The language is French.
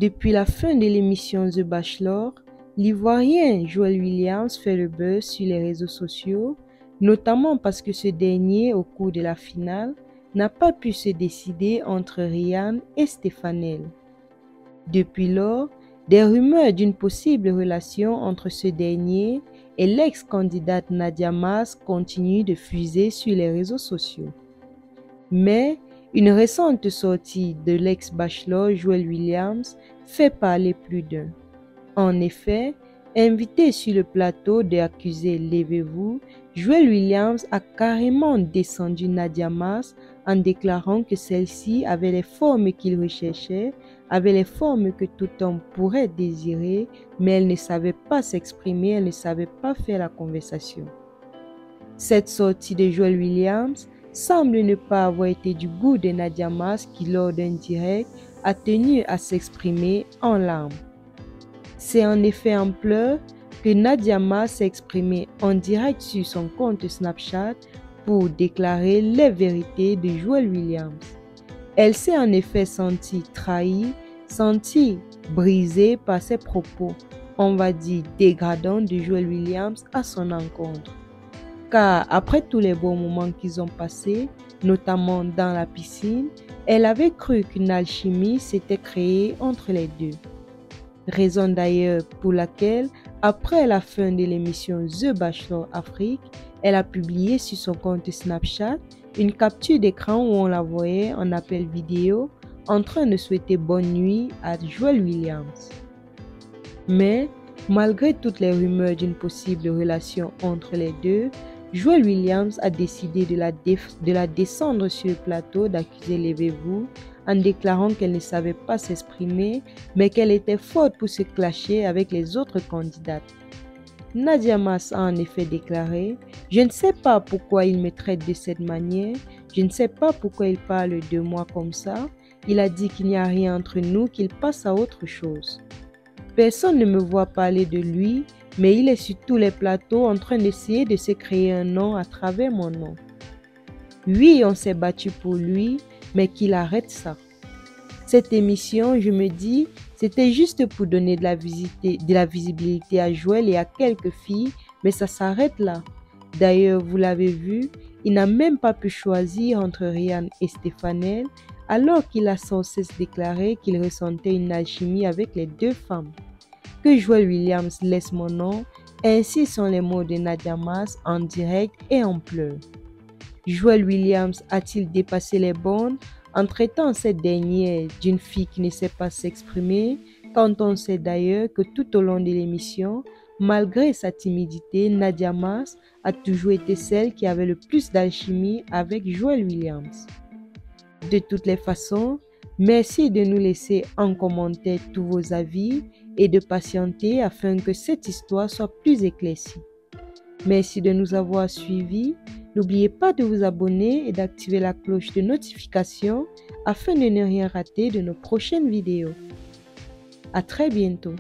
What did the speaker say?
Depuis la fin de l'émission The Bachelor, l'Ivoirien Joel Williams fait le buzz sur les réseaux sociaux, notamment parce que ce dernier, au cours de la finale, n'a pas pu se décider entre Ryan et Stefanel. Depuis lors, des rumeurs d'une possible relation entre ce dernier et l'ex-candidate Nadia Mass continuent de fuser sur les réseaux sociaux. Mais une récente sortie de l'ex-bachelor Joel Williams fait parler plus d'un. En effet, invité sur le plateau de Accusé Levez-vous, Joel Williams a carrément descendu Nadia Mass en déclarant que celle-ci avait les formes qu'il recherchait, avait les formes que tout homme pourrait désirer, mais elle ne savait pas s'exprimer, elle ne savait pas faire la conversation. Cette sortie de Joel Williams semble ne pas avoir été du goût de Nadia Mass qui, lors d'un direct, a tenu à s'exprimer en larmes. C'est en effet en pleurs que Nadia Mass s'est exprimée en direct sur son compte Snapchat pour déclarer les vérités de Joel Williams. Elle s'est en effet sentie trahie, sentie brisée par ses propos, on va dire dégradants de Joel Williams à son encontre. Car après tous les bons moments qu'ils ont passés, notamment dans la piscine, elle avait cru qu'une alchimie s'était créée entre les deux. Raison d'ailleurs pour laquelle, après la fin de l'émission The Bachelor Afrique, elle a publié sur son compte Snapchat une capture d'écran où on la voyait en appel vidéo en train de souhaiter bonne nuit à Joel Williams. Mais, malgré toutes les rumeurs d'une possible relation entre les deux, Joel Williams a décidé de la descendre sur le plateau d'Accusé Levez-vous en déclarant qu'elle ne savait pas s'exprimer, mais qu'elle était forte pour se clasher avec les autres candidates. Nadia Mass a en effet déclaré « Je ne sais pas pourquoi il me traite de cette manière, je ne sais pas pourquoi il parle de moi comme ça, il a dit qu'il n'y a rien entre nous, qu'il passe à autre chose. Personne ne me voit parler de lui, mais il est sur tous les plateaux en train d'essayer de se créer un nom à travers mon nom. Oui, on s'est battu pour lui, mais qu'il arrête ça. Cette émission, je me dis, c'était juste pour donner de la visibilité à Joel et à quelques filles, mais ça s'arrête là. D'ailleurs, vous l'avez vu, il n'a même pas pu choisir entre Ryan et Stefanel, alors qu'il a sans cesse déclaré qu'il ressentait une alchimie avec les deux femmes. Que Joel Williams laisse mon nom, ainsi sont les mots de Nadia Mass en direct et en pleurs. Joel Williams a-t-il dépassé les bornes en traitant cette dernière d'une fille qui ne sait pas s'exprimer, quand on sait d'ailleurs que tout au long de l'émission, malgré sa timidité, Nadia Mass a toujours été celle qui avait le plus d'alchimie avec Joel Williams. De toutes les façons, merci de nous laisser en commentaire tous vos avis et de patienter afin que cette histoire soit plus éclaircie. Merci de nous avoir suivis. N'oubliez pas de vous abonner et d'activer la cloche de notification afin de ne rien rater de nos prochaines vidéos. À très bientôt.